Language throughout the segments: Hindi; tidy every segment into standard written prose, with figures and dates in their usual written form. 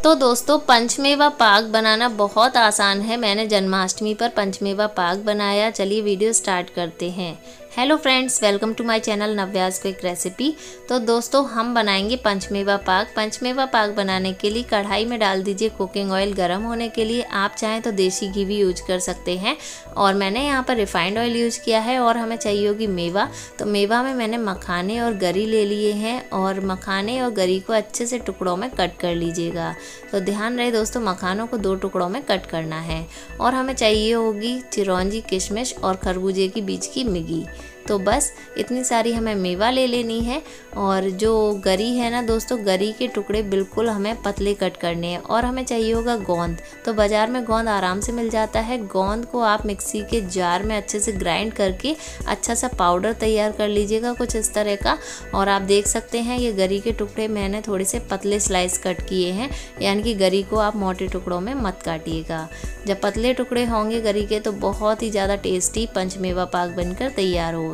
तो दोस्तों पंचमेवा पाक बनाना बहुत आसान है। मैंने जन्माष्टमी पर पंचमेवा पाक बनाया। चलिए वीडियो स्टार्ट करते हैं। Hello friends, welcome to my channel Navya's quick recipe. तो दोस्तों हम बनाएंगे पंचमेवा पाक। पंचमेवा पाक बनाने के लिए कढ़ाई में डाल दीजिए कुकिंग ऑयल गर्म होने के लिए। आप चाहें तो देसी घी भी यूज कर सकते हैं और मैंने यहाँ पर रिफाइंड ऑयल यूज किया है। और हमें चाहिए होगी मेवा। तो मेवा में मैंने मखाने और गरी ले लिए हैं और मखाने और गरी को अच्छे से टुकड़ों में कट कर लीजिएगा। तो ध्यान रहे दोस्तों, मखानों को 2 टुकड़ों में कट करना है। और हमें चाहिए होगी चिरौंजी, किशमिश और खरबूजे की बीज की मिगी। तो बस इतनी सारी हमें मेवा ले लेनी है। और जो गरी है ना दोस्तों, गरी के टुकड़े बिल्कुल हमें पतले कट करने हैं। और हमें चाहिए होगा गोंद। तो बाज़ार में गोंद आराम से मिल जाता है। गोंद को आप मिक्सी के जार में अच्छे से ग्राइंड करके अच्छा सा पाउडर तैयार कर लीजिएगा, कुछ इस तरह का। और आप देख सकते हैं ये गरी के टुकड़े मैंने थोड़े से पतले स्लाइस कट किए हैं, यानी कि गरी को आप मोटे टुकड़ों में मत काटिएगा। जब पतले टुकड़े होंगे गरी के तो बहुत ही ज़्यादा टेस्टी पंचमेवा पाक बनकर तैयार होगा।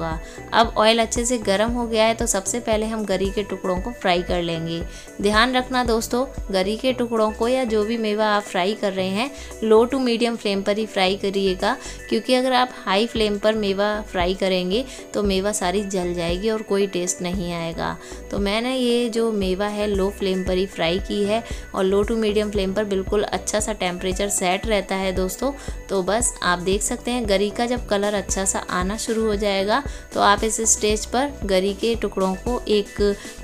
अब ऑयल अच्छे से गर्म हो गया है तो सबसे पहले हम गरी के टुकड़ों को फ्राई कर लेंगे। ध्यान रखना दोस्तों, गरी के टुकड़ों को या जो भी मेवा आप फ्राई कर रहे हैं लो टू मीडियम फ्लेम पर ही फ्राई करिएगा, क्योंकि अगर आप हाई फ्लेम पर मेवा फ्राई करेंगे तो मेवा सारी जल जाएगी और कोई टेस्ट नहीं आएगा। तो मैंने ये जो मेवा है लो फ्लेम पर ही फ्राई की है और लो टू मीडियम फ्लेम पर बिल्कुल अच्छा सा टेम्परेचर सेट रहता है दोस्तों। तो बस आप देख सकते हैं गरी का जब कलर अच्छा सा आना शुरू हो जाएगा तो आप इस स्टेज पर गरी के टुकड़ों को एक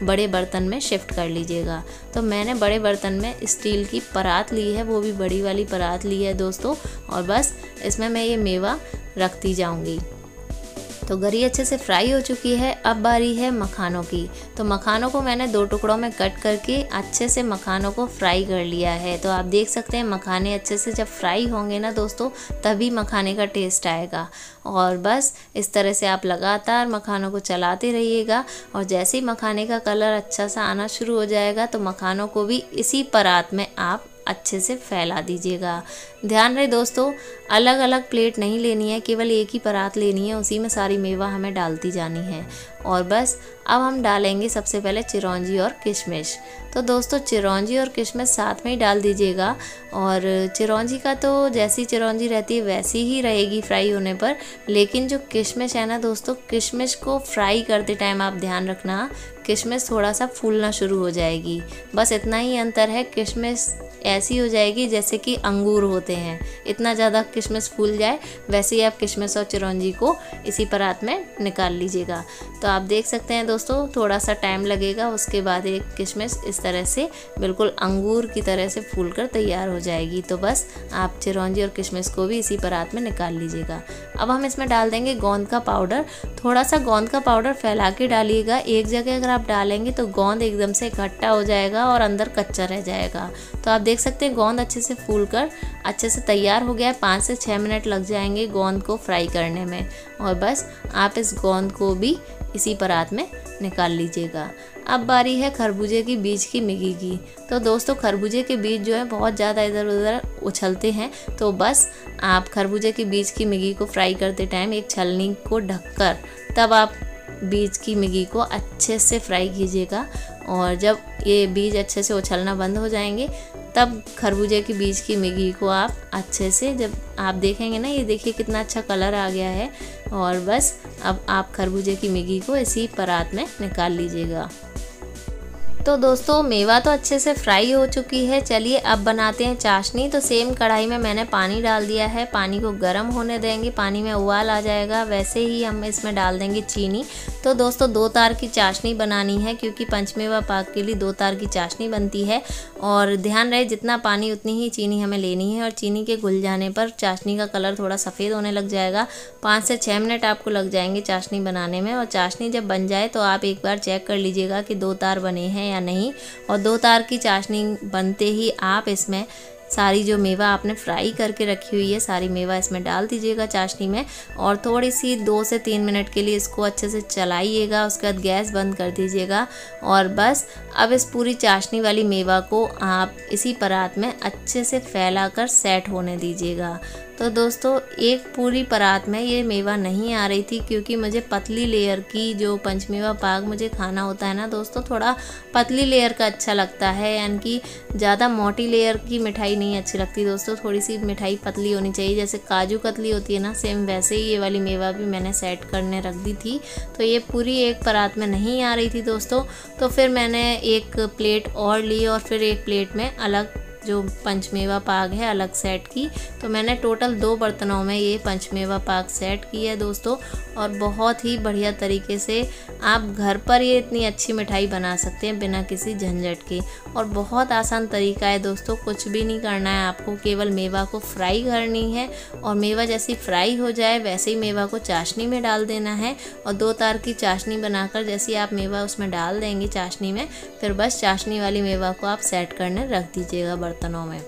बड़े बर्तन में शिफ्ट कर लीजिएगा। तो मैंने बड़े बर्तन में स्टील की परात ली है, वो भी बड़ी वाली परात ली है दोस्तों। और बस इसमें मैं ये मेवा रखती जाऊंगी। तो गरी अच्छे से फ्राई हो चुकी है। अब बारी है मखानों की। तो मखानों को मैंने 2 टुकड़ों में कट करके अच्छे से मखानों को फ्राई कर लिया है। तो आप देख सकते हैं मखाने अच्छे से जब फ्राई होंगे ना दोस्तों, तभी मखाने का टेस्ट आएगा। और बस इस तरह से आप लगातार मखानों को चलाते रहिएगा। और जैसे ही मखाने का कलर अच्छा सा आना शुरू हो जाएगा तो मखानों को भी इसी परात में आप अच्छे से फैला दीजिएगा। ध्यान रहे दोस्तों, अलग अलग प्लेट नहीं लेनी है, केवल एक ही परात लेनी है, उसी में सारी मेवा हमें डालती जानी है। और बस अब हम डालेंगे सबसे पहले चिरौंजी और किशमिश। तो दोस्तों चिरौंजी और किशमिश साथ में ही डाल दीजिएगा। और चिरौंजी का तो जैसी चिरौंजी रहती है वैसी ही रहेगी फ्राई होने पर, लेकिन जो किशमिश है ना दोस्तों, किशमिश को फ्राई करते टाइम आप ध्यान रखना किशमिश थोड़ा सा फूलना शुरू हो जाएगी। बस इतना ही अंतर है, किशमिश ऐसी हो जाएगी जैसे कि अंगूर होते हैं, इतना ज़्यादा किशमिश फूल जाए वैसे ही आप किशमिश और चिरौंजी को इसी परात में निकाल लीजिएगा। तो आप देख सकते हैं दोस्तों थोड़ा सा टाइम लगेगा, उसके बाद एक किशमिश इस तरह से बिल्कुल अंगूर की तरह से फूलकर तैयार हो जाएगी। तो बस आप चिरौंजी और किशमिश को भी इसी परात में निकाल लीजिएगा। अब हम इसमें डाल देंगे गोंद का पाउडर। थोड़ा सा गोंद का पाउडर फैला के डालिएगा। एक जगह अगर आप डालेंगे तो गोंद एकदम से इकट्ठा हो जाएगा और अंदर कच्चा रह जाएगा। तो आप देख सकते हैं गोंद अच्छे से फूलकर अच्छे से तैयार हो गया है। 5 से 6 मिनट लग जाएंगे गोंद को फ्राई करने में। और बस आप इस गोंद को भी इसी परात में निकाल लीजिएगा। अब बारी है खरबूजे की बीज की मिगी की। तो दोस्तों खरबूजे के बीज जो है बहुत ज़्यादा इधर उधर उछलते हैं, तो बस आप खरबूजे की बीज की मिगी को फ्राई करते टाइम एक छलनी को ढककर तब आप बीज की मिगी को अच्छे से फ्राई कीजिएगा। और जब ये बीज अच्छे से उछलना बंद हो जाएंगे तब खरबूजे की बीज की मिगी को आप अच्छे से, जब आप देखेंगे ना, ये देखिए कितना अच्छा कलर आ गया है। और बस अब आप खरबूजे की मिगी को इसी परात में निकाल लीजिएगा। तो दोस्तों मेवा तो अच्छे से फ्राई हो चुकी है। चलिए अब बनाते हैं चाशनी। तो सेम कढ़ाई में मैंने पानी डाल दिया है, पानी को गर्म होने देंगे। पानी में उबाल आ जाएगा वैसे ही हम इसमें डाल देंगे चीनी। तो दोस्तों 2 तार की चाशनी बनानी है, क्योंकि पंचमेवा पाक के लिए 2 तार की चाशनी बनती है। और ध्यान रहे जितना पानी उतनी ही चीनी हमें लेनी है। और चीनी के घुल जाने पर चाशनी का कलर थोड़ा सफ़ेद होने लग जाएगा। 5 से 6 मिनट आपको लग जाएंगे चाशनी बनाने में। और चाशनी जब बन जाए तो आप एक बार चेक कर लीजिएगा कि 2 तार बने हैं या नहीं। और 2 तार की चाशनी बनते ही आप इसमें सारी जो मेवा आपने फ्राई करके रखी हुई है सारी मेवा इसमें डाल दीजिएगा चाशनी में। और थोड़ी सी 2 से 3 मिनट के लिए इसको अच्छे से चलाइएगा। उसके बाद गैस बंद कर दीजिएगा। और बस अब इस पूरी चाशनी वाली मेवा को आप इसी परात में अच्छे से फैलाकर सेट होने दीजिएगा। तो दोस्तों एक पूरी परात में ये मेवा नहीं आ रही थी, क्योंकि मुझे पतली लेयर की जो पंचमेवा पाक मुझे खाना होता है ना दोस्तों, थोड़ा पतली लेयर का अच्छा लगता है, यानी कि ज़्यादा मोटी लेयर की मिठाई नहीं अच्छी लगती दोस्तों। थोड़ी सी मिठाई पतली होनी चाहिए, जैसे काजू कतली होती है ना, सेम वैसे ही ये वाली मेवा भी मैंने सेट करने रख दी थी। तो ये पूरी एक परात में नहीं आ रही थी दोस्तों। तो फिर मैंने एक प्लेट और ली और फिर एक प्लेट में अलग जो पंचमेवा पाक है अलग सेट की। तो मैंने टोटल 2 बर्तनों में ये पंचमेवा पाक सेट की है दोस्तों। और बहुत ही बढ़िया तरीके से आप घर पर ये इतनी अच्छी मिठाई बना सकते हैं बिना किसी झंझट के। और बहुत आसान तरीका है दोस्तों, कुछ भी नहीं करना है आपको, केवल मेवा को फ्राई करनी है। और मेवा जैसी फ्राई हो जाए वैसे ही मेवा को चाशनी में डाल देना है। और 2 तार की चाशनी बनाकर जैसे आप मेवा उसमें डाल देंगे चाशनी में, फिर बस चाशनी वाली मेवा को आप सेट करने रख दीजिएगा बर्तनों में।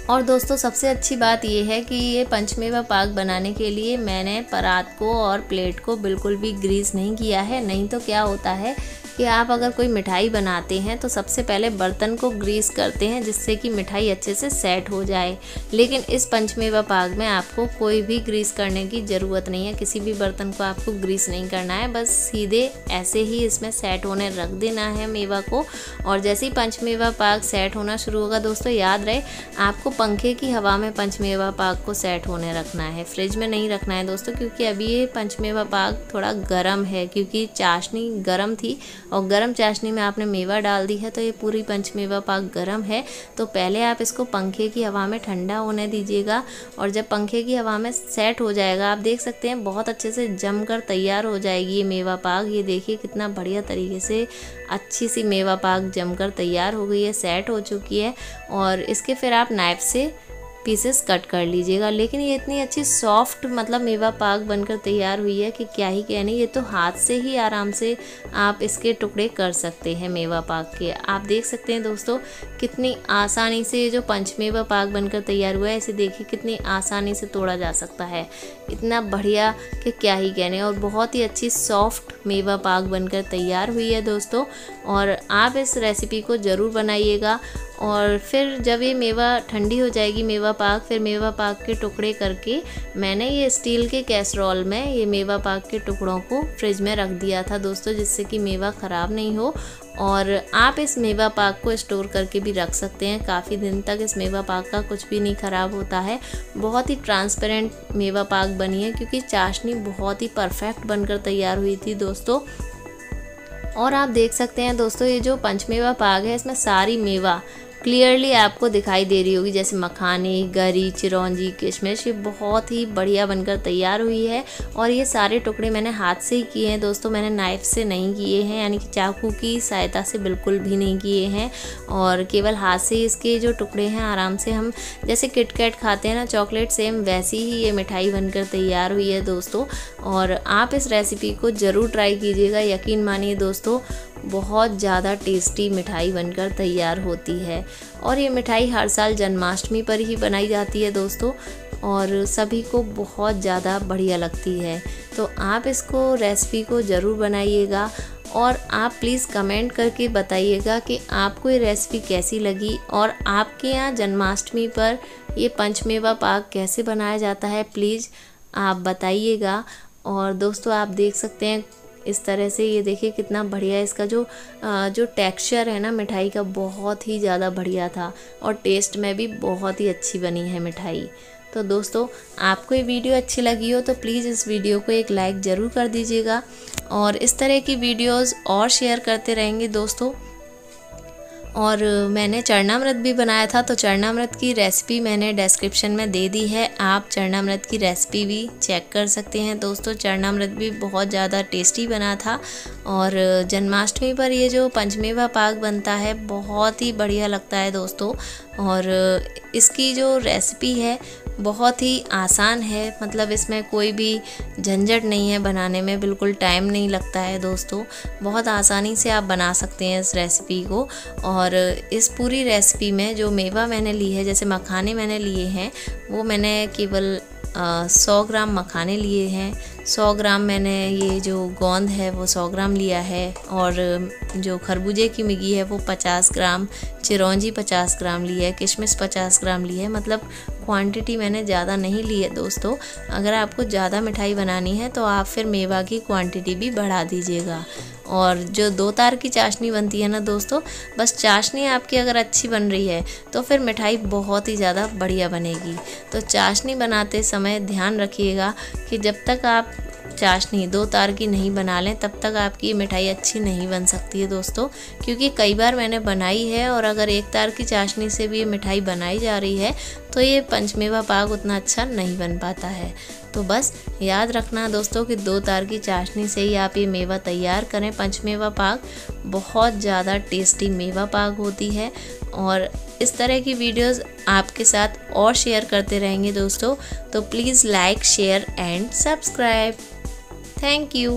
और दोस्तों सबसे अच्छी बात ये है कि ये पंचमेवा पाक बनाने के लिए मैंने परात को और प्लेट को बिल्कुल भी ग्रीस नहीं किया है। नहीं तो क्या होता है कि आप अगर कोई मिठाई बनाते हैं तो सबसे पहले बर्तन को ग्रीस करते हैं, जिससे कि मिठाई अच्छे से सेट हो जाए। लेकिन इस पंचमेवा पाक में आपको कोई भी ग्रीस करने की ज़रूरत नहीं है, किसी भी बर्तन को आपको ग्रीस नहीं करना है, बस सीधे ऐसे ही इसमें सेट होने रख देना है मेवा को। और जैसे ही पंचमेवा पाक सेट होना शुरू होगा दोस्तों, याद रहे आपको पंखे की हवा में पंचमेवा पाक को सेट होने रखना है, फ्रिज में नहीं रखना है दोस्तों, क्योंकि अभी ये पंचमेवा पाक थोड़ा गर्म है, क्योंकि चाशनी गर्म थी और गर्म चाशनी में आपने मेवा डाल दी है, तो ये पूरी पंचमेवा पाक गर्म है। तो पहले आप इसको पंखे की हवा में ठंडा होने दीजिएगा। और जब पंखे की हवा में सेट हो जाएगा, आप देख सकते हैं बहुत अच्छे से जमकर तैयार हो जाएगी ये मेवा पाक। ये देखिए कितना बढ़िया तरीके से अच्छी सी मेवा पाक जमकर तैयार हो गई है, सेट हो चुकी है। और इसके फिर आप नाइफ से पीसेस कट कर लीजिएगा। लेकिन ये इतनी अच्छी सॉफ्ट मतलब मेवा पाक बनकर तैयार हुई है कि क्या ही कहने। ये तो हाथ से ही आराम से आप इसके टुकड़े कर सकते हैं मेवा पाक के। आप देख सकते हैं दोस्तों कितनी आसानी से ये जो पंचमेवा पाक बनकर तैयार हुआ है, इसे देखिए कितनी आसानी से तोड़ा जा सकता है, इतना बढ़िया कि क्या ही कहने। और बहुत ही अच्छी सॉफ्ट मेवा पाक बनकर तैयार हुई है दोस्तों। और आप इस रेसिपी को ज़रूर बनाइएगा। और फिर जब ये मेवा ठंडी हो जाएगी मेवा पाक, फिर मेवा पाक के टुकड़े करके मैंने ये स्टील के कैसरोल में ये मेवा पाक के टुकड़ों को फ्रिज में रख दिया था दोस्तों, जिससे कि मेवा ख़राब नहीं हो। और आप इस मेवा पाक को स्टोर करके भी रख सकते हैं, काफ़ी दिन तक इस मेवा पाक का कुछ भी नहीं ख़राब होता है। बहुत ही ट्रांसपेरेंट मेवा पाक बनी है, क्योंकि चाशनी बहुत ही परफेक्ट बनकर तैयार हुई थी दोस्तों। और आप देख सकते हैं दोस्तों ये जो पंचमेवा पाक है, इसमें सारी मेवा क्लियरली आपको दिखाई दे रही होगी, जैसे मखाने, गरी, चिरौंजी, किशमिश, ये बहुत ही बढ़िया बनकर तैयार हुई है। और ये सारे टुकड़े मैंने हाथ से ही किए हैं दोस्तों, मैंने नाइफ़ से नहीं किए हैं, यानी कि चाकू की सहायता से बिल्कुल भी नहीं किए हैं। और केवल हाथ से इसके जो टुकड़े हैं आराम से हम जैसे किटकैट खाते हैं ना चॉकलेट, सेम वैसी ही ये मिठाई बनकर तैयार हुई है दोस्तों। और आप इस रेसिपी को ज़रूर ट्राई कीजिएगा, यकीन मानिए दोस्तों बहुत ज़्यादा टेस्टी मिठाई बनकर तैयार होती है। और ये मिठाई हर साल जन्माष्टमी पर ही बनाई जाती है दोस्तों, और सभी को बहुत ज़्यादा बढ़िया लगती है। तो आप इसको रेसिपी को ज़रूर बनाइएगा। और आप प्लीज़ कमेंट करके बताइएगा कि आपको ये रेसिपी कैसी लगी, और आपके यहाँ जन्माष्टमी पर ये पंचमेवा पाक कैसे बनाया जाता है, प्लीज़ आप बताइएगा। और दोस्तों आप देख सकते हैं इस तरह से, ये देखिए कितना बढ़िया इसका जो टेक्सचर है ना मिठाई का, बहुत ही ज़्यादा बढ़िया था। और टेस्ट में भी बहुत ही अच्छी बनी है मिठाई। तो दोस्तों आपको ये वीडियो अच्छी लगी हो तो प्लीज़ इस वीडियो को एक लाइक ज़रूर कर दीजिएगा। और इस तरह की वीडियोस और शेयर करते रहेंगे दोस्तों। और मैंने चरणामृत भी बनाया था, तो चरणामृत की रेसिपी मैंने डिस्क्रिप्शन में दे दी है, आप चरणामृत की रेसिपी भी चेक कर सकते हैं दोस्तों। चरणामृत भी बहुत ज़्यादा टेस्टी बना था। और जन्माष्टमी पर ये जो पंचमेवा पाक बनता है बहुत ही बढ़िया लगता है दोस्तों। और इसकी जो रेसिपी है बहुत ही आसान है, मतलब इसमें कोई भी झंझट नहीं है बनाने में, बिल्कुल टाइम नहीं लगता है दोस्तों। बहुत आसानी से आप बना सकते हैं इस रेसिपी को। और इस पूरी रेसिपी में जो मेवा मैंने ली है, जैसे मखाने मैंने लिए हैं, वो मैंने केवल 100 ग्राम मखाने लिए हैं। 100 ग्राम मैंने ये जो गोंद है वो 100 ग्राम लिया है, और जो खरबूजे की मिगी है वो 50 ग्राम, चिरौंजी 50 ग्राम ली है, किशमिश 50 ग्राम ली है। मतलब क्वांटिटी मैंने ज़्यादा नहीं ली है दोस्तों। अगर आपको ज़्यादा मिठाई बनानी है तो आप फिर मेवा की क्वांटिटी भी बढ़ा दीजिएगा। और जो 2 तार की चाशनी बनती है ना दोस्तों, बस चाशनी आपकी अगर अच्छी बन रही है तो फिर मिठाई बहुत ही ज़्यादा बढ़िया बनेगी। तो चाशनी बनाते समय ध्यान रखिएगा कि जब तक आप चाशनी 2 तार की नहीं बना लें तब तक आपकी मिठाई अच्छी नहीं बन सकती है दोस्तों। क्योंकि कई बार मैंने बनाई है और अगर 1 तार की चाशनी से भी ये मिठाई बनाई जा रही है तो ये पंचमेवा पाक उतना अच्छा नहीं बन पाता है। तो बस याद रखना दोस्तों कि 2 तार की चाशनी से ही आप ये मेवा तैयार करें। पंचमेवा पाक बहुत ज़्यादा टेस्टी मेवा पाक होती है, और इस तरह की वीडियोस आपके साथ और शेयर करते रहेंगे दोस्तों। तो please like, share and subscribe. Thank you.